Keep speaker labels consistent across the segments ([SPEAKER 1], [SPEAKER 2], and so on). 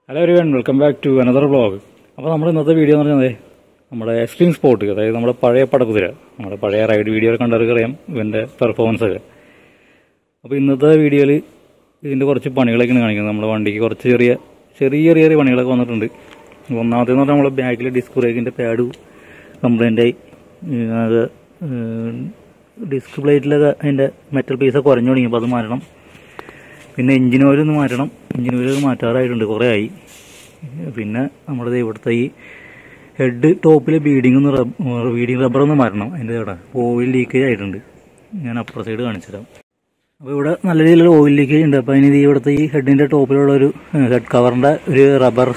[SPEAKER 1] Hello everyone, welcome back to another vlog. അപ്പോൾ നമ്മൾ ഇന്നത്തെ വീഡിയോ എന്ന് പറഞ്ഞാൽ നമ്മുടെ എക്സ്ട്രീം സ്പോർട്ട്, അതായത് നമ്മുടെ പഴയ പടക്കുതിര, നമ്മുടെ പഴയ റൈഡ് വീഡിയോ കണ്ടവർക്ക് അറിയാം ഇവൻ്റെ പെർഫോമൻസ് ഒക്കെ. അപ്പോൾ ഇന്നത്തെ വീഡിയോയിൽ ഇതിൻ്റെ കുറച്ച് പണികളൊക്കെയാണ് കാണിക്കുന്നത്. നമ്മുടെ വണ്ടിക്ക് കുറച്ച് ചെറിയ പണികളൊക്കെ വന്നിട്ടുണ്ട്. ഒന്നാമത്തേന്ന് പറഞ്ഞാൽ നമ്മുടെ ബാക്കിൽ ഡിസ്ക് ബ്രേക്കിൻ്റെ പാഡ് കംപ്ലൈൻ്റായി. അത് ഡിസ്ക് പ്ലേറ്റിലൊക്കെ അതിൻ്റെ മെറ്റൽ പീസൊക്കെ കുറഞ്ഞു തുടങ്ങി, അപ്പോൾ അത് മാറ്റണം. പിന്നെ എഞ്ചിൻ ഓയിൽ ഒന്ന് മാറ്റണം. എഞ്ചിൻ ഓയിൽ മാറ്റാറായിട്ടുണ്ട്, കുറേ ആയി. പിന്നെ നമ്മുടെ ഇവിടുത്തെ ഈ ഹെഡ് ടോപ്പിലെ ബീഡിങ് റബ്ബറൊന്ന് മാറ്റണം. അതിൻ്റെ ഇവിടെ ഓയിൽ ലീക്കേജ് ആയിട്ടുണ്ട്. ഞാൻ അപ്പുറ സൈഡ് കാണിച്ചുതരാം. അപ്പോൾ ഇവിടെ നല്ല രീതിയിലുള്ള ഓയിൽ ലീക്കേജ് ഉണ്ട്. അപ്പോൾ അതിന് ഇവിടുത്തെ ഈ ഹെഡിൻ്റെ ടോപ്പിലുള്ള ഒരു ഹെഡ് കവറിൻ്റെ ഒരു റബ്ബർ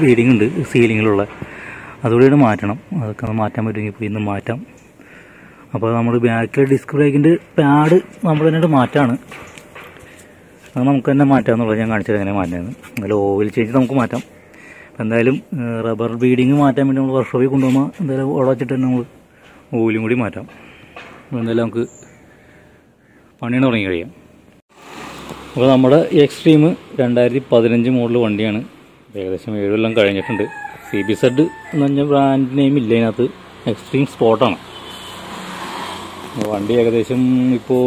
[SPEAKER 1] ബീഡിങ് ഉണ്ട് സീലിങ്ങിലുള്ള, അതുകൂടിയാണ് മാറ്റണം. അതൊക്കെ ഒന്ന് മാറ്റാൻ പറ്റുമെങ്കിൽ പോയി ഇന്ന് മാറ്റാം. അപ്പോൾ നമ്മൾ ബാക്കിലെ ഡിസ്ക് ബ്രേക്കിൻ്റെ പാഡ് നമ്മൾ തന്നെ മാറ്റാണ്. അത് നമുക്ക് തന്നെ മാറ്റാമെന്നുള്ളത് ഞാൻ കാണിച്ചത് എങ്ങനെ മാറ്റാമെന്ന്. എന്നാലും ഓയിൽ ചേഞ്ച് നമുക്ക് മാറ്റാം. എന്തായാലും റബ്ബർ ബീഡിങ് മാറ്റാൻ വേണ്ടി നമ്മൾ വർക്ക്ഷോപ്പിൽ കൊണ്ടുപോകുമ്പോൾ എന്തായാലും അവിടെ വെച്ചിട്ട് തന്നെ നമ്മൾ ഓയിലും കൂടി മാറ്റാം. എന്തായാലും നമുക്ക് പണിയാണ് തുടങ്ങി കഴിയാം. അപ്പോൾ നമ്മുടെ എക്സ്ട്രീം 2015 മോഡൽ വണ്ടിയാണ്. ഏകദേശം 7 കൊല്ലം കഴിഞ്ഞിട്ടുണ്ട്. CBZ എന്ന് പറഞ്ഞ ബ്രാൻഡ് നെയിം ഇല്ല ഇതിനകത്ത്, എക്സ്ട്രീം സ്പോർട്ടാണ് വണ്ടി. ഏകദേശം ഇപ്പോൾ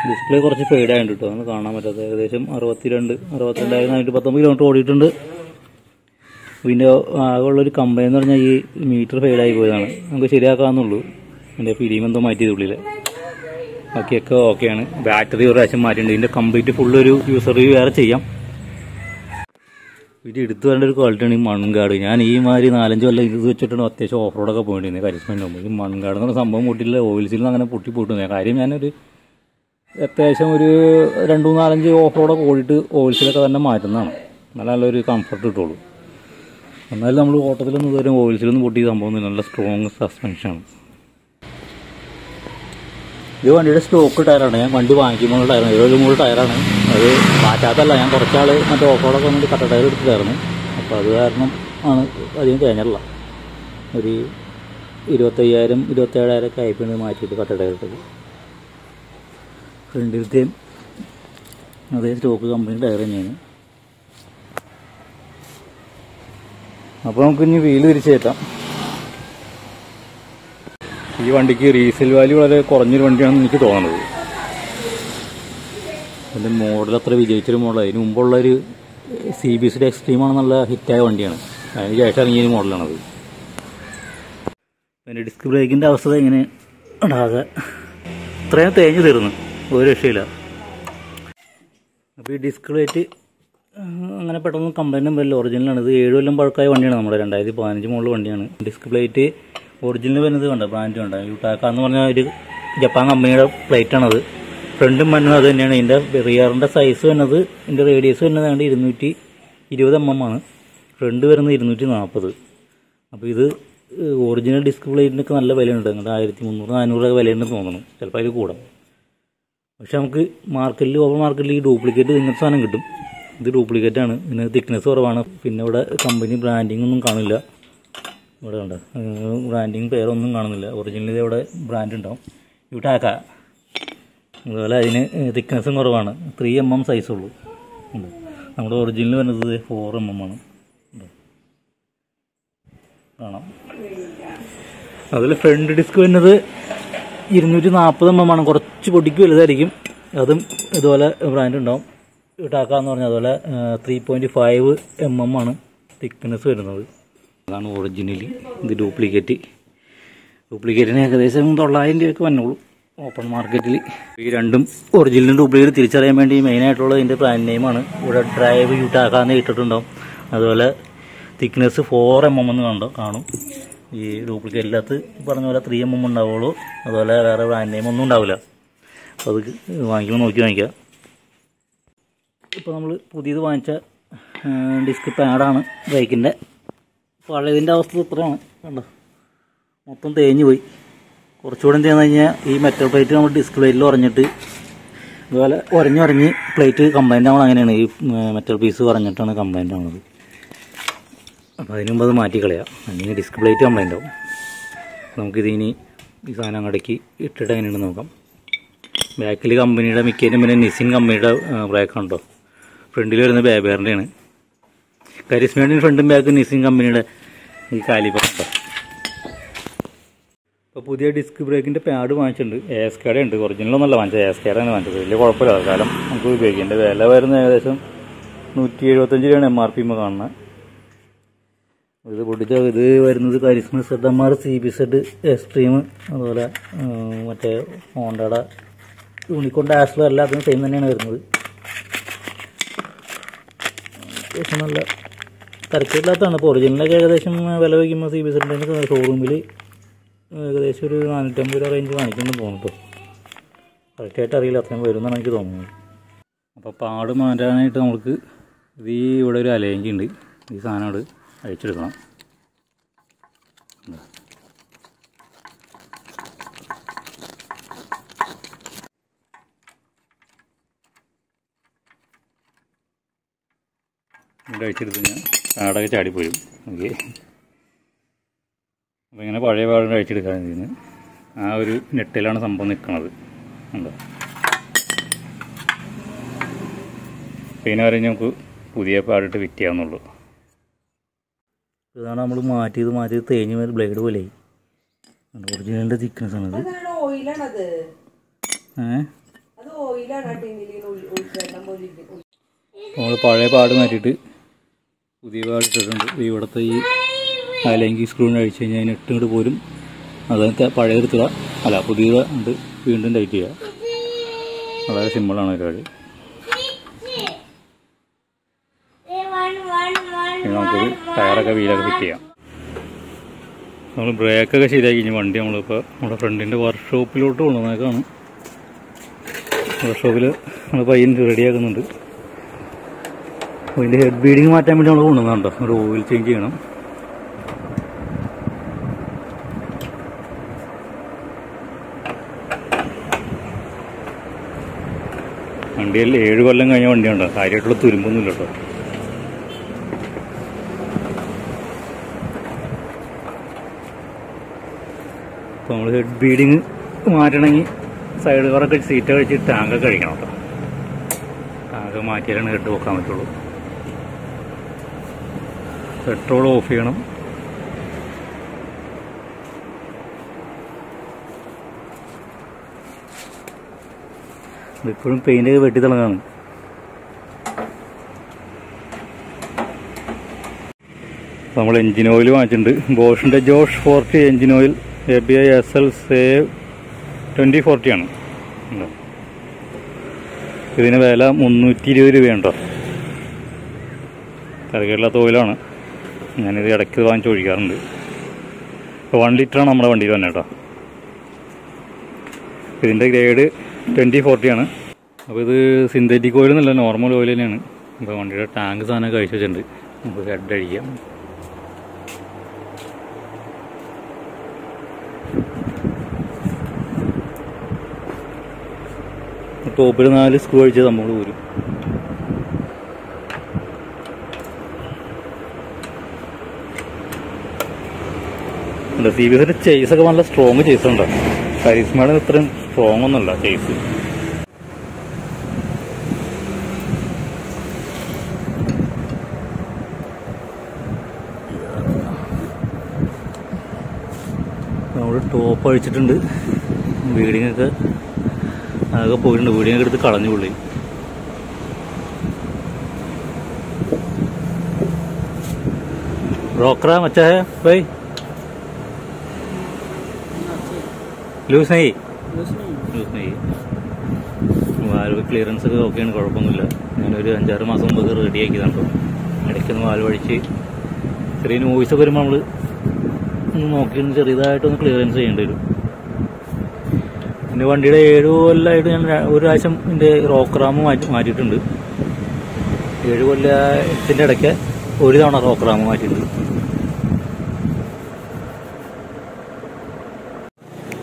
[SPEAKER 1] ഡിസ്പ്ലേ കുറച്ച് ഫെയ്ഡ് ആയിട്ട് കിട്ടും, അതൊന്ന് കാണാൻ പറ്റാത്തത്. ഏകദേശം 62,419 കിലോമീറ്റർ ഓടിയിട്ടുണ്ട്. ഇതിൻ്റെ ആകെയുള്ളൊരു കംപ്ലൈൻറ്റ് എന്ന് പറഞ്ഞാൽ ഈ മീറ്റർ ഫെയ്ഡായി പോയതാണ്. നമുക്ക് ശരിയാക്കാമെന്നുള്ളൂ. ഇതിൻ്റെ ഫിലിം എന്തോ മാറ്റിയത് ഉള്ളിൽ, ബാക്കിയൊക്കെ ഓക്കെയാണ്. ബാറ്ററി ഒരു പ്രാവശ്യം മാറ്റിയിട്ടുണ്ട്. ഇതിൻ്റെ കംപ്ലീറ്റ് ഫുള്ളൊരു യൂസർ റിവ്യൂ വേറെ ചെയ്യാം. ഇത് എടുത്തു വരേണ്ട ഒരു ക്വാളിറ്റിയാണ് ഈ മൺകാട്. ഞാൻ ഈ മാതിരി 4-5 കൊല്ലം ഇത് വെച്ചിട്ടാണ് അത്യാവശ്യം ഓഫ് റോഡൊക്കെ പോയിട്ടുണ്ട് കരിസ്മേൻ്റെ മുമ്പ്. ഈ മൺകാട് എന്ന് പറഞ്ഞ സംഭവം പൊട്ടിയില്ല, ഓയിൽസിൽ നിന്ന് അങ്ങനെ പൊട്ടിപ്പോയിട്ടുണ്ട്. കാര്യം ഞാനൊരു അത്യാവശ്യം ഒരു 2-4-5 ഓഫ് റോഡൊക്കെ ഓടിയിട്ട് ഓയിൽസിലൊക്കെ തന്നെ മാറ്റുന്നതാണ്. നല്ലൊരു കംഫർട്ട് കിട്ടുള്ളൂ. എന്നാലും നമ്മൾ ഓട്ടത്തിലൊന്നും ഇതുവരെ ഓയിൽസിലൊന്നും പൊട്ടിയ സംഭവം നല്ല സ്ട്രോങ് സസ്പെൻഷനാണ്. ഇത് വണ്ടിയുടെ സ്റ്റോക്ക് ടയറാണ്. ഞാൻ വണ്ടി വാങ്ങിക്കുമ്പോൾ ടയറാണ്, 7 ടയറാണ്. അത് മാറ്റാത്തല്ല, ഞാൻ കുറച്ചാൾ മറ്റേ ഓഫ് റോഡൊക്കെ വന്നിട്ട് കട്ട ടയർ എടുത്തിട്ടായിരുന്നു. അപ്പോൾ അത് കാരണം ആണ് അധികം കഴിഞ്ഞില്ല. ഒരു 25,000-27,000 ഒക്കെ ആയിപ്പോയി മാറ്റിയിട്ട് കട്ട ടയർ ഇട്ടത്. ഫ്രണ്ടിലത്തെയും അതേ സ്റ്റോക്ക് കമ്പനി ടയർ തന്നെയാണ്. അപ്പോൾ നമുക്ക് ഇനി വീല് തിരിച്ചു കയറ്റാം. ഈ വണ്ടിക്ക് റീസെയിൽ വാല്യൂ വളരെ കുറഞ്ഞൊരു വണ്ടിയാണെന്ന് എനിക്ക് തോന്നുന്നത്. അതിൻ്റെ മോഡൽ അത്ര വിജയിച്ചൊരു മോഡൽ. അതിന് മുമ്പുള്ളൊരു CBZ എക്സ്ട്രീമാണ്, നല്ല ഹിറ്റായ വണ്ടിയാണ്. അതിന് ശേഷം ഇറങ്ങിയൊരു മോഡലാണത്. അതിൻ്റെ ഡിസ്ക് ബ്രേക്കിൻ്റെ അവസ്ഥ ഇങ്ങനെ ഉണ്ടാകെ ഇത്രയും തേഞ്ഞ് തീർന്നു, ഒരു രക്ഷയില്ല. അപ്പോൾ ഈ ഡിസ്ക് പ്ലേറ്റ് അങ്ങനെ പെട്ടെന്ന് കംപ്ലൈൻറ്റും വരില്ല, ഒറിജിനലാണ്. ഇത് 7 കൊല്ലം പഴക്കമായ വണ്ടിയാണ്, നമ്മുടെ 2015 മോഡൽ വണ്ടിയാണ്. ഡിസ്ക് പ്ലേറ്റ് ഒറിജിനൽ വരുന്നത് വേണ്ട, ബ്രാൻഡ് വേണ്ട. യൂട്ടാക്ക എന്ന് പറഞ്ഞാൽ ഒരു ജപ്പാൻ കമ്പനിയുടെ പ്ലേറ്റാണത്. ഫ്രണ്ടും മണ്ണും അത് തന്നെയാണ്. ഇതിൻ്റെ റിയറിൻ്റെ സൈസ് വരുന്നത്, ഇതിൻ്റെ റേഡിയസ് വരുന്നത് 220 mm ആണ്. ഫ്രണ്ട് വരുന്നത് 240. അപ്പോൾ ഇത് ഒറിജിനൽ ഡിസ്ക് പ്ലേറ്റിനൊക്കെ നല്ല വിലയുണ്ട്. അങ്ങോട്ട് 1,300-400 വിലയുണ്ടെന്ന് തോന്നുന്നു, ചിലപ്പോൾ അതിൽ കൂടാം. പക്ഷെ നമുക്ക് മാർക്കറ്റിൽ, ഓപ്പൺ മാർക്കറ്റിൽ ഈ ഡ്യൂപ്ലിക്കേറ്റ് ഇങ്ങനത്തെ സാധനം കിട്ടും. ഇത് ഡ്യൂപ്ലിക്കേറ്റാണ്. ഇതിന് തിക്നെസ് കുറവാണ്. പിന്നെ ഇവിടെ കമ്പനി ബ്രാൻഡിങ് ഒന്നും കാണില്ല. ഇവിടെ ഉണ്ട് ബ്രാൻഡിങ് പേരൊന്നും കാണുന്നില്ല. ഒറിജിനൽ ഇവിടെ ബ്രാൻഡ് ഉണ്ടാവും, യൂട്ടാക്ക. അതുപോലെ അതിന് തിക്നെസ്സും കുറവാണ്, 3 mm സൈസുള്ളൂ. നമ്മുടെ ഒറിജിനൽ വരുന്നത് 4 mm ആണ്, കാണാം. അതിൽ ഫ്രണ്ട് ഡിസ്ക് വരുന്നത് 240 mm ആണ്. കുറച്ച് പൊടിക്ക് വലുതായിരിക്കും. അതും ഇതുപോലെ ബ്രാൻഡ് ഉണ്ടാവും, യൂട്ടാക്ക എന്ന് പറഞ്ഞാൽ. അതുപോലെ 3.5 mm ആണ് തിക്നെസ് വരുന്നത്. അതാണ് ഒറിജിനലി. ഇത് ഡ്യൂപ്ലിക്കേറ്റിന് ഏകദേശം 900 രൂപയ്ക്ക് വന്നോളൂ ഓപ്പൺ മാർക്കറ്റിൽ. ഈ രണ്ടും ഒറിജിനലും ഡ്യൂപ്ലിക്കേറ്റ് തിരിച്ചറിയാൻ വേണ്ടി മെയിനായിട്ടുള്ള ഇതിൻ്റെ ബ്രാൻഡ് നെയിമാണ്. ഇവിടെ ഡ്രൈവ് യൂട്ടാക്കാന്ന് ഇട്ടിട്ടുണ്ടാവും. അതുപോലെ തിക്നെസ് 4 mm എന്ന് കാണും. ഈ ഡ്യൂപ്ലിക്കേറ്റിനകത്ത് പറഞ്ഞ പോലെ 3 mm ഉണ്ടാവുള്ളൂ. അതുപോലെ വേറെ ബ്രാൻഡ് നെയിം ഒന്നും ഉണ്ടാവില്ല. അപ്പോൾ അത് വാങ്ങിക്കുമ്പോൾ നോക്കി വാങ്ങിക്കുക. ഇപ്പോൾ നമ്മൾ പുതിയത് വാങ്ങിച്ച ഡിസ്ക് പാഡാണ് ബൈക്കിൻ്റെ. പഴയതിൻ്റെ അവസ്ഥ ഇത്രയാണ്, കണ്ടോ, മൊത്തം തേഞ്ഞ് പോയി. കുറച്ചുകൂടെ ചെയ്യുന്ന കഴിഞ്ഞാൽ ഈ മെറ്റൽ പ്ലേറ്റ് നമ്മൾ ഡിസ്ക് പ്ലേറ്റിൽ ഉറഞ്ഞിട്ട് ഇതുപോലെ ഉരഞ്ഞ് പ്ലേറ്റ് കംപ്ലൈൻ്റ് ആവണം. അങ്ങനെയാണ് ഈ മെറ്റൽ പീസ് ഉറഞ്ഞിട്ടാണ് കംപ്ലൈൻ്റ് ആവുന്നത്. അപ്പോൾ അതിന് മുമ്പ് അത് മാറ്റിക്കളയാം, അല്ലെങ്കിൽ ഡിസ്ക് പ്ലേറ്റ് കംപ്ലൈൻ്റ് ആവും. നമുക്കിതിനി ഈ സാധനം അങ്ങടേക്ക് ഇട്ടിട്ട് എങ്ങനെയുണ്ടെന്ന് നോക്കാം. ബാക്കിൽ കമ്പനിയുടെ മിക്കതിനും പിന്നെ നിസിൻ കമ്പനിയുടെ ബ്രേക്കാണ് കേട്ടോ. ഫ്രണ്ടിൽ വരുന്നത് ബേബേറിൻ്റെയാണ്. കരിസ്മയുടെ ഫ്രണ്ടും ബാക്കും നിസിൻ കമ്പനിയുടെ ഈ കാലിപ്പർ കേട്ടോ. ഇപ്പോൾ പുതിയ ഡിസ്ക് ബ്രേക്കിൻ്റെ പാഡ് വാങ്ങിച്ചിട്ടുണ്ട്. ASKയുടെ ഉണ്ട്, ഒറിജിനലൊന്നല്ല വാങ്ങിച്ചത്, ASKയുടെ വാങ്ങിച്ചത്. വലിയ കുഴപ്പമില്ല, കാലം നമുക്ക് ഉപയോഗിക്കാം. എൻ്റെ വില വരുന്നത് ഏകദേശം 175 രൂപയാണ് MRP കാണുന്നത്. ഇത് പൊട്ടിച്ച ഇത് വരുന്നത് കരിസ്മ ZMR CBZ എക്സ്ട്രീം, അതുപോലെ മറ്റേ ഹോണ്ടയുടെ യൂണിക്കോൺ ഡാഷ്ലർ എല്ലാത്തിനും സെയിം തന്നെയാണ് വരുന്നത്. അത്യാവശ്യം നല്ല തരക്കേടില്ലാത്തതാണ്. ഇപ്പോൾ ഒറിജിനലൊക്കെ ഏകദേശം വില വയ്ക്കുമ്പോൾ CBZൻ്റെ ഷോറൂമിൽ ഏകദേശം ഒരു 450 രൂപ റേഞ്ച് കാണിക്കുന്നു തോന്നുന്നു. കറക്റ്റായിട്ട് അറിയില്ല, അത്രയും വരുമെന്നാണ് എനിക്ക് തോന്നുന്നത്. അപ്പോൾ പാട് മാറ്റാനായിട്ട് നമുക്ക് ഇത് ഇവിടെ ഒരു അലയഞ്ചി ഉണ്ട്. ഈ സാധനം അവിടെ അഴിച്ചെടുക്കണം. ഇവിടെ അഴിച്ചെടുത്ത് കഴിഞ്ഞാൽ പാടൊക്കെ ചാടിപ്പോരും. ഓക്കെ, അപ്പോൾ ഇങ്ങനെ പഴയ പാട് അഴിച്ചെടുക്കാൻ ചെയ്യുന്നത് ആ ഒരു നെട്ടിലാണ് സംഭവം നിൽക്കുന്നത്. ഉണ്ടോ? പിന്നെ വരെ നമുക്ക് പുതിയ പാടിട്ട് ഫിറ്റ് ചെയ്യാവുന്നുള്ളൂ. ഇതാണ് നമ്മൾ മാറ്റിയത് തേഞ്ഞ് ബ്ലേഡ് പോലെ ഒറിജിനലിൻ്റെ തിക്നെസ് ആണത്. നമ്മൾ പഴയ പാട് മാറ്റിയിട്ട് പുതിയ പാട് ഇട്ടിട്ടുണ്ട്. ഇവിടുത്തെ ഈ അല്ലെങ്കിൽ സ്ക്രൂവിന് അഴിച്ച് കഴിഞ്ഞാൽ അതിന് ഇട്ട് ഇങ്ങോട്ട് പോരും. അതൊക്കെ പഴയത് എടുത്തുക, അല്ല പുതിയത് ഉണ്ട് വീണ്ടും ടൈറ്റ് ചെയ്യുക. വളരെ സിമ്പിളാണ് പരിപാടി. നമുക്കൊരു ടയറൊക്കെ വീലൊക്കെ ഫിറ്റ് ചെയ്യാം. നമ്മൾ ബ്രേക്കൊക്കെ ശരിയാക്കി കഴിഞ്ഞ് വണ്ടി നമ്മളിപ്പോൾ നമ്മുടെ ഫ്രണ്ടിൻ്റെ വർക്ക്ഷോപ്പിലോട്ട് കൊണ്ടുവന്നേക്കാണ്. വർക്ക്ഷോപ്പിൽ നമ്മൾ പയ്യൻ റെഡിയാക്കുന്നുണ്ട്. അതിൻ്റെ ഹെഡ് ബീഡിങ് മാറ്റാൻ വേണ്ടി നമ്മൾ കൊണ്ടുവന്നുണ്ടോ. ഒരു ഓയിൽ ചേഞ്ച് ചെയ്യണം. വണ്ടിയിൽ 7 കൊല്ലം കഴിഞ്ഞ വണ്ടിയുണ്ടോ, കാര്യമായിട്ടുള്ള തുരുമ്പൊന്നുമില്ല കേട്ടോ. അപ്പോൾ നമ്മൾ ഹെഡ് ബീഡിങ് മാറ്റണമെങ്കിൽ സൈഡ് കവറൊക്കെ സീറ്റ് കഴിച്ച് ടാങ്കൊക്കെ കഴിക്കണം കേട്ടോ. ടാങ്ക് മാറ്റിയാലാണ് ഹെഡ് വെക്കാൻ പറ്റുള്ളൂ. പെട്രോൾ ഓഫ് ചെയ്യണം. ഇപ്പോഴും പെയിൻ്റൊക്കെ വെട്ടി തിളങ്ങാണ്. നമ്മൾ എൻജിൻ ഓയിൽ വാങ്ങിച്ചിട്ടുണ്ട്. ബോഷിൻ്റെ Josh 40 engine oil API SL സേവ് 2040 ആണ്. ഇതിന് വില 320 രൂപയുണ്ടോ. തിരക്കേടില്ലാത്ത ഓയിലാണ്. ഞാനിത് ഇടയ്ക്ക് വാങ്ങിച്ച് ഒഴിക്കാറുണ്ട്. ഇപ്പോൾ 1 ലിറ്ററാണ് നമ്മുടെ വണ്ടിയിൽ തന്നെ കേട്ടോ. ഇതിൻ്റെ ഗ്രേഡ് 2040 ആണ്. അപ്പോൾ ഇത് സിന്തറ്റിക് ഓയിൽ എന്നല്ല, നോർമൽ ഓയിൽ തന്നെയാണ്. അപ്പോൾ വണ്ടിയുടെ ടാങ്ക് സാധനം കഴിച്ച് വെച്ചിട്ടുണ്ട്. നമുക്ക് ഹെഡ് അടിക്കാം. ടോപ്പിൽ 4 സ്ക്രൂ അടിച്ച് നമ്മൾ ഊരും. CBSൻ്റെ ചേസൊക്കെ നല്ല സ്ട്രോങ് ചേസുണ്ടോ. കരിസ്മയുടെ ഇത്രയും സ്ട്രോങ് ഒന്നുമല്ല ചേസ്. നമ്മൾ ടോപ്പ് അഴിച്ചിട്ടുണ്ട്. ബീഡിങ്ങൊക്കെ ആകെ പോയിട്ടുണ്ട്. ബീഡിങ്ങൊക്കെ എടുത്ത് കളഞ്ഞു പുള്ളി. റോക്കറാ മച്ചാ है भाई, ലൂസ് नहीं വാൽവ് ക്ലിയറൻസ് ഒക്കെ ഓക്കെയാണ്, കുഴപ്പമൊന്നുമില്ല. ഞാനൊരു 5-6 മാസം മുമ്പ് റെഡിയാക്കിയതാണ്. ഇടയ്ക്കൊന്ന് വാൽവ് അടിച്ച് ചെറിയ നോയ്സൊക്കെ വരുമ്പോൾ നമ്മൾ ഒന്ന് നോക്കിയൊന്ന് ചെറിയതായിട്ടൊന്ന് ക്ലിയറൻസ് ചെയ്യേണ്ടി വരും. എൻ്റെ വണ്ടിയുടെ 7 കൊല്ലമായിട്ട് ഞാൻ ഒരു പ്രാവശ്യം എൻ്റെ റോക്കറാമ് മാറ്റിയിട്ടുണ്ട്. 7 കൊല്ലത്തിൻ്റെ ഇടയ്ക്ക് ഒരു തവണ റോക്കറാമ് മാറ്റിയിട്ടുണ്ട്.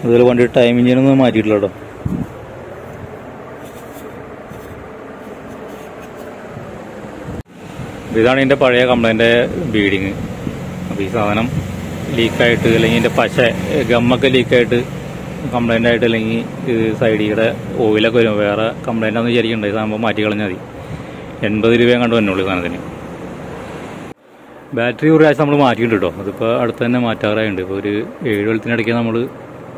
[SPEAKER 1] അതുപോലെ വണ്ടിയുടെ ടൈം ഇഞ്ചിനൊന്നും മാറ്റിയിട്ടില്ല കേട്ടോ. ഇതാണ് എൻ്റെ പഴയ കംപ്ലൈൻ്റെ ബീഡിങ്. അപ്പോൾ ഈ സാധനം ലീക്കായിട്ട് അല്ലെങ്കിൽ എൻ്റെ പശ ഗമ്മൊക്കെ ലീക്കായിട്ട് കംപ്ലൈൻ്റ് ആയിട്ട് അല്ലെങ്കിൽ ഇത് സൈഡിയുടെ ഓയിലൊക്കെ വരും, വേറെ കംപ്ലൈൻ്റ് ആണെന്ന് വിചാരിക്കണ്ടേ, സാധനം മാറ്റി കളഞ്ഞാൽ മതി. 80 രൂപയും കണ്ടു തന്നെയുള്ളൂ സാധനത്തിന്. ബാറ്ററി ഒരു പ്രാവശ്യം നമ്മൾ മാറ്റിയിട്ടുണ്ട് കേട്ടോ, അതിപ്പോൾ അടുത്ത് തന്നെ മാറ്റാറായുണ്ട്. ഇപ്പോൾ ഒരു 7 കൊല്ലത്തിനിടയ്ക്ക് നമ്മൾ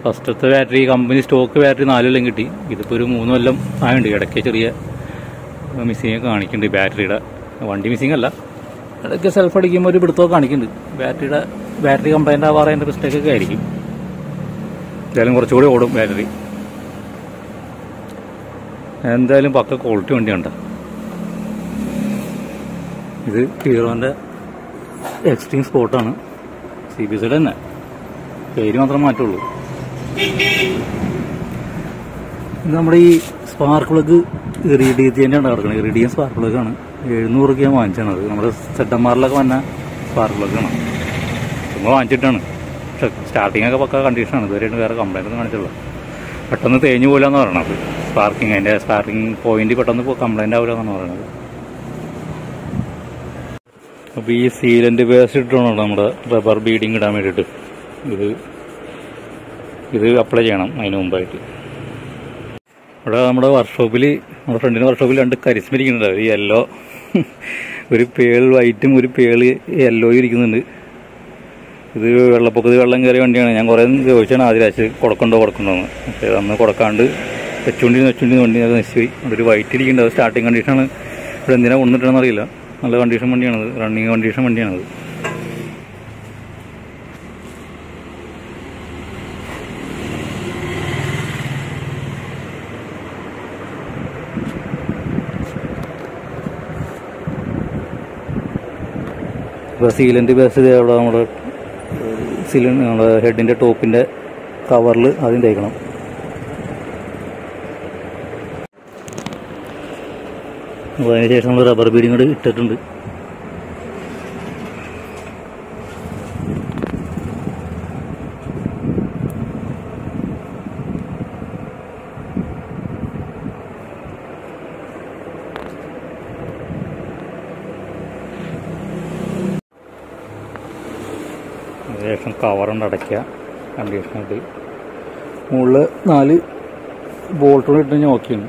[SPEAKER 1] ഫസ്റ്റത്തെ ബാറ്ററി കമ്പനി സ്റ്റോക്ക് ബാറ്ററി 4 കൊല്ലം കിട്ടി. ഇതിപ്പോൾ ഒരു 3 കൊല്ലം ആയുണ്ട്. ഇടയ്ക്ക് ചെറിയ മിസ്സിങ് കാണിക്കുന്നുണ്ട് ബാറ്ററിയുടെ. വണ്ടി മിസ്സിങ് അല്ല, ഇടയ്ക്ക് സെൽഫ് അടിക്കുമ്പോൾ ഒരു പിടുത്തമൊക്കെ കാണിക്കുന്നുണ്ട്. ബാറ്ററി കംപ്ലൈൻ്റ് ആവാറതിൻ്റെ മിസ്റ്റേക്കൊക്കെ ആയിരിക്കും. എന്തായാലും കുറച്ചുകൂടി ഓടും ബാറ്ററി. എന്തായാലും പക്ക ക്വാളിറ്റി വണ്ടിയുണ്ട്. ഇത് ഹീറോൻ്റെ എക്സ്ട്രീം സ്പോർട്ടാണ്. CBCയുടെ തന്നെ, പേര് മാത്രം മാറ്റുള്ളൂ. ഇത് നമ്മുടെ ഈ സ്പാർക്ക് പ്ലഗ് ഇറിഡിയത്തിൻ്റെയാണ് കിടക്കുന്നത്. ഇറിഡിയൻ സ്പാർക്ക് പ്ലഗാണ്. 700 രൂപയ്ക്ക് വാങ്ങിച്ചാണത്. നമ്മുടെ ZMR-ലൊക്കെ വന്ന സ്പാർക്ക് പ്ലഗാണ്. ചുമ്മാ വാങ്ങിച്ചിട്ടാണ്. പക്ഷെ സ്റ്റാർട്ടിങ്ങൊക്കെ പക്ക കണ്ടീഷനാണ്. ഇതുവരെയായിട്ട് വേറെ കംപ്ലൈൻ്റ് ഒന്നും കാണിച്ചുള്ളൂ. പെട്ടെന്ന് തേഞ്ഞു പോലെന്ന് പറയണത്. അതിൻ്റെ സ്പാർക്കിംഗ് പോയിന്റ് പെട്ടെന്ന് കംപ്ലൈൻ്റ് ആവില്ല എന്നാണ് പറയുന്നത്. അപ്പോൾ ഈ സീലൻ്റ് പേസ്റ്റ് ഇട്ടാണ് നമ്മുടെ റബ്ബർ ബീഡിങ് ഇടാൻ വേണ്ടിയിട്ട്. ഇത് അപ്ലൈ ചെയ്യണം അതിന് മുമ്പായിട്ട്. ഇവിടെ നമ്മുടെ വർക്ക്ഷോപ്പിൽ, നമ്മുടെ ഫ്രണ്ടിൻ്റെ വർക്ക്ഷോപ്പിൽ 2 കരിസ്മ ഇരിക്കുന്നുണ്ട്. ഒരു യെല്ലോ, ഒരു പേൾ വൈറ്റും ഒരു പേൾ യെല്ലോയും ഇരിക്കുന്നുണ്ട്. ഇത് വെള്ളപ്പൊക്കത്തിൽ വെള്ളം കയറിയ വണ്ടിയാണ്. ഞാൻ കുറേ ചോദിച്ചാണ് ആദ്യരാശ് കൊടുക്കണ്ടോന്ന്. പക്ഷേ അന്ന് കൊടുക്കാണ്ട് വെച്ചുകൊണ്ടിരുന്ന വണ്ടി അത് നശിച്ചുപോയി. അവിടെ ഒരു വൈറ്റ് ഇരിക്കുന്നുണ്ട്. അത് സ്റ്റാർട്ടിങ് കണ്ടീഷനാണ്. ഇവിടെ എന്തിനാണ് കൊണ്ടിട്ടാണെന്ന് അറിയില്ല. നല്ല കണ്ടീഷൻ വണ്ടിയാണത്, റണ്ണിങ് കണ്ടീഷൻ വണ്ടിയാണത്. ഇപ്പോൾ സീലൻ്റ് ബേസ് അവിടെ നമ്മുടെ നമ്മുടെ ഹെഡിൻ്റെ ടോപ്പിൻ്റെ കവറിൽ ആദ്യം തേക്കണം. അപ്പോൾ അതിനുശേഷം നമ്മൾ റബ്ബർ ബീഡിങ് കൂടെ ഇട്ടിട്ടുണ്ട്. അതിനുശേഷം കവറുണ്ട് അടയ്ക്കുക കണ്ടീഷനായിട്ട്. മുകളിൽ 4 ബോൾട്ടോടെ ഇട്ട് നോക്കിയാണ്.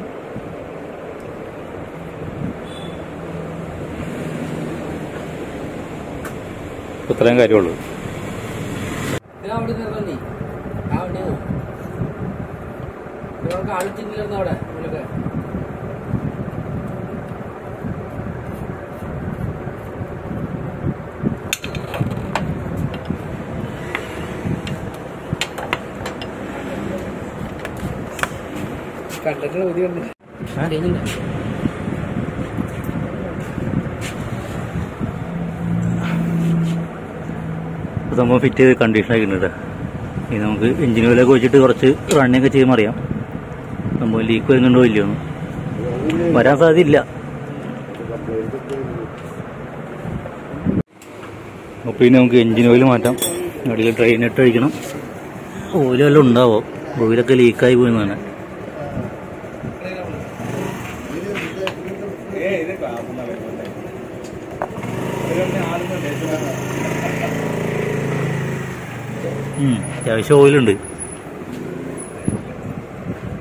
[SPEAKER 1] ഇത്രയും കാര്യമുള്ളൂ. സംഭവം ഫിറ്റ് ചെയ്ത് കണ്ടീഷനാക്കിയിട്ടുണ്ട്. ഇനി നമുക്ക് എഞ്ചിൻ ഓയിലൊക്കെ വെച്ചിട്ട് കുറച്ച് റണ്ണിങ്ങൊക്കെ ചെയ്യുമ്പോൾ അറിയാം സംഭവം ലീക്ക് വരുന്നുണ്ടോ ഇല്ലയോ. വരാൻ സാധ്യതയില്ല. അപ്പോൾ ഇനി നമുക്ക് എഞ്ചിൻ ഓയിൽ മാറ്റാം. അടിയിൽ ഡ്രെയിനിട്ട് ഒഴിക്കണം. ഓയിലെല്ലാം ഉണ്ടാവോ, ഓയിലൊക്കെ ലീക്കായി പോയെന്നാണ്. അത്യാവശ്യം ഓയിലുണ്ട്.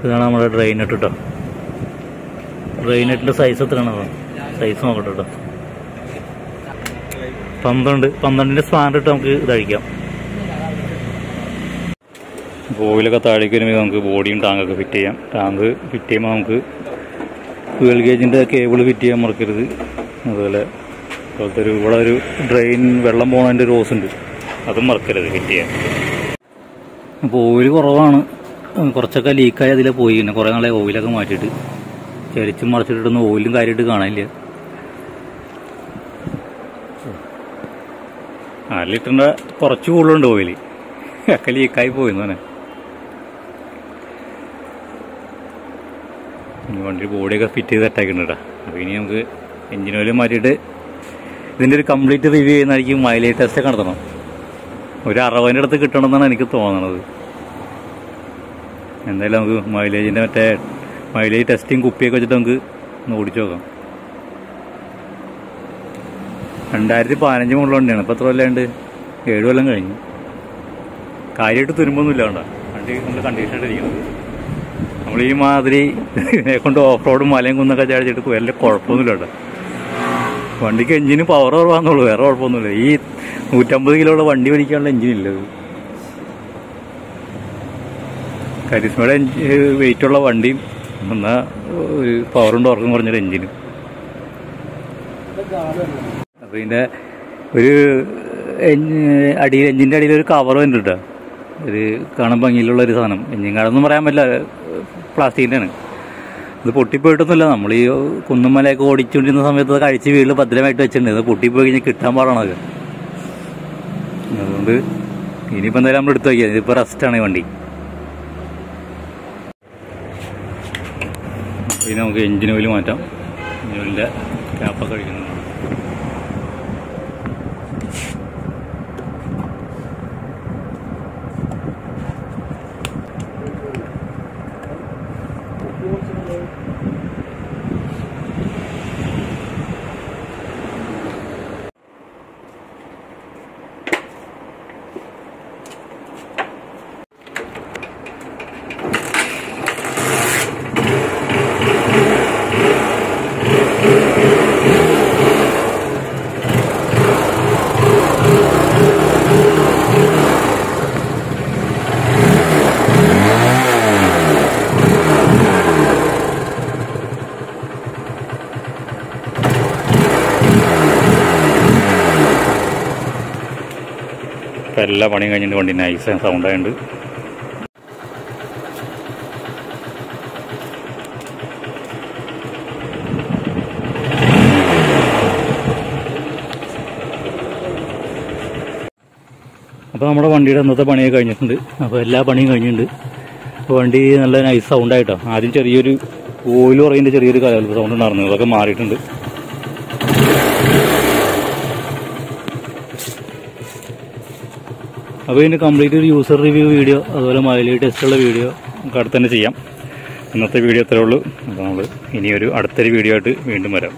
[SPEAKER 1] ഇതാണ് നമ്മുടെ ഡ്രെയിനെട്ട് കേട്ടോ. ഡ്രെയിനെട്ടിൻ്റെ സൈസ് എത്രയാണ്? സൈസ് നോക്കട്ടെ കേട്ടോ. 12 സ്പാനർ ഇട്ട് നമുക്ക് ഇതഴിക്കാം. ഓയിലൊക്കെ താഴേക്ക് വരുമ്പോൾ നമുക്ക് ബോഡിയും ടാങ്കൊക്കെ ഫിറ്റ് ചെയ്യാം. ടാങ്ക് ഫിറ്റ് ചെയ്യുമ്പോൾ നമുക്ക് ഫ്യൂൽ ഗേജിൻ്റെ കേബിൾ ഫിറ്റ് ചെയ്യാൻ മറക്കരുത്. അതുപോലെ ഇവിടെ ഒരു ഡ്രെയിൻ വെള്ളം പോകുന്നതിൻ്റെ ഒരു ഹോസ് ഉണ്ട്, അതും മറക്കരുത് ഫിറ്റ് ചെയ്യാൻ. അപ്പോൾ ഓയിൽ കുറവാണ്, കുറച്ചൊക്കെ ലീക്കായി അതിലെ പോയി. പിന്നെ കുറേ നാളെ ഓയിലൊക്കെ മാറ്റിയിട്ട് ചരിച്ചും മറിച്ചിട്ടൊന്നും ഓയിലും കാര്യമായിട്ട് കാണാനില്ല. 4 ലിറ്ററിൻ്റെ കുറച്ച് കൂടുതലുണ്ട് ഓയിൽ, ഒക്കെ ലീക്കായി പോയിന്ന് തന്നെ. വണ്ടി ബോഡിയൊക്കെ ഫിറ്റ് ചെയ്ത് സെറ്റാക്കിയിട്ടുണ്ട്. അപ്പോൾ ഇനി നമുക്ക് എഞ്ചിൻ ഓയിൽ മാറ്റിയിട്ട് ഇതിൻ്റെ ഒരു കംപ്ലീറ്റ് റിവ്യൂ ചെയ്യുന്നതായിരിക്കും. മൈലേജ് ടെസ്റ്റൊക്കെ നടത്തണം. ഒരു 60-ൻ്റെ അടുത്ത് കിട്ടണമെന്നാണ് എനിക്ക് തോന്നണത്. എന്തായാലും നമുക്ക് മൈലേജിൻ്റെ മൈലേജ് ടെസ്റ്റിങ് കുപ്പിയൊക്കെ വെച്ചിട്ട് നമുക്ക് ഒന്ന് ഓടിച്ചു നോക്കാം. 2015 മുകളിൽ വണ്ടിയാണ്. ഇപ്പോൾ എത്ര കൊല്ലമുണ്ട്? 7 കൊല്ലം കഴിഞ്ഞു. കാര്യമായിട്ട് തുരുമ്പൊന്നും ഇല്ല. വേണ്ട വണ്ടി നമ്മൾ കണ്ടീഷനായിട്ടിരിക്കുന്നത്. നമ്മൾ ഈ മാതിരി ഇതിനെ കൊണ്ട് ഓഫ് റോഡും മലയും കുന്നൊക്കെ ചാടിച്ചിട്ട് വലിയ കുഴപ്പമൊന്നുമില്ല കേട്ടോ. വണ്ടിക്ക് എഞ്ചിന് പവർ കുറവാന്നുള്ളൂ, വേറെ കുഴപ്പമൊന്നുമില്ല. ഈ 150 കിലോയുള്ള വണ്ടി വലിക്കാനുള്ള എഞ്ചിനില്ലത്. കരിസ്മയുടെ വെയിറ്റുള്ള വണ്ടിയും എന്നാൽ ഒരു പവറും ടോർക്കും കുറഞ്ഞൊരു എഞ്ചിനും. അപ്പോൾ ഇതിൻ്റെ ഒരു എഞ്ചിൻ്റെ അടിയിൽ ഒരു കവർ ഉണ്ട് കേട്ടോ. ഒരു കാണാൻ ഭംഗിയിലുള്ളൊരു സാധനം. എഞ്ചിൻ കാർഡൊന്നും പറയാൻ പറ്റില്ല, പ്ലാസ്റ്റിക്കിൻ്റെയാണ്. ഇത് പൊട്ടിപ്പോയിട്ടൊന്നുമില്ല. നമ്മൾ ഈ കുന്നുമലയൊക്കെ ഓടിച്ചുകൊണ്ടിരുന്ന സമയത്ത് അത് കഴിച്ച് വീട്ടിൽ ഭദ്രമായിട്ട് വെച്ചിട്ടുണ്ട്. ഇത് പൊട്ടിപ്പോയി കഴിഞ്ഞാൽ കിട്ടാൻ പാടാണത്. അതുകൊണ്ട് ഇനിയിപ്പോൾ എന്തായാലും നമ്മൾ എടുത്ത് വയ്ക്കുക. ഇതിപ്പോൾ റെസ്റ്റാണ് ഈ വണ്ടി. ഇനി നമുക്ക് എഞ്ചിൻ ഓയിൽ മാറ്റാം. എഞ്ചിൻ ഓയിലിൻ്റെ ക്യാപ്പൊക്കെ കഴിക്കുന്നുണ്ട്. എല്ലാ പണിയും കഴിഞ്ഞിട്ട് വണ്ടി നൈസ് സൗണ്ടായുണ്ട്. അപ്പോൾ നമ്മുടെ വണ്ടിയുടെ ഇന്നത്തെ പണിയൊക്കെ കഴിഞ്ഞിട്ടുണ്ട്. അപ്പോൾ എല്ലാ പണിയും കഴിഞ്ഞിട്ടുണ്ട്. അപ്പോൾ വണ്ടി നല്ല നൈസ് സൗണ്ടായിട്ടോ. ആദ്യം ചെറിയൊരു ഓയിൽ പറയുന്നതിൻ്റെ ചെറിയൊരു കലകലപ്പ് സൗണ്ട് ഉണ്ടായിരുന്നു, അതൊക്കെ മാറിയിട്ടുണ്ട്. അപ്പോൾ ഇതിന് കംപ്ലീറ്റ് ഒരു യൂസർ റിവ്യൂ വീഡിയോ അതുപോലെ മൈലേജ് ടെസ്റ്റുള്ള വീഡിയോ നമുക്ക് അടുത്ത് തന്നെ ചെയ്യാം. ഇന്നത്തെ വീഡിയോ അത്രേ ഉള്ളൂ. അപ്പോൾ നമ്മൾ ഇനിയൊരു അടുത്തൊരു വീഡിയോ ആയിട്ട് വീണ്ടും വരാം.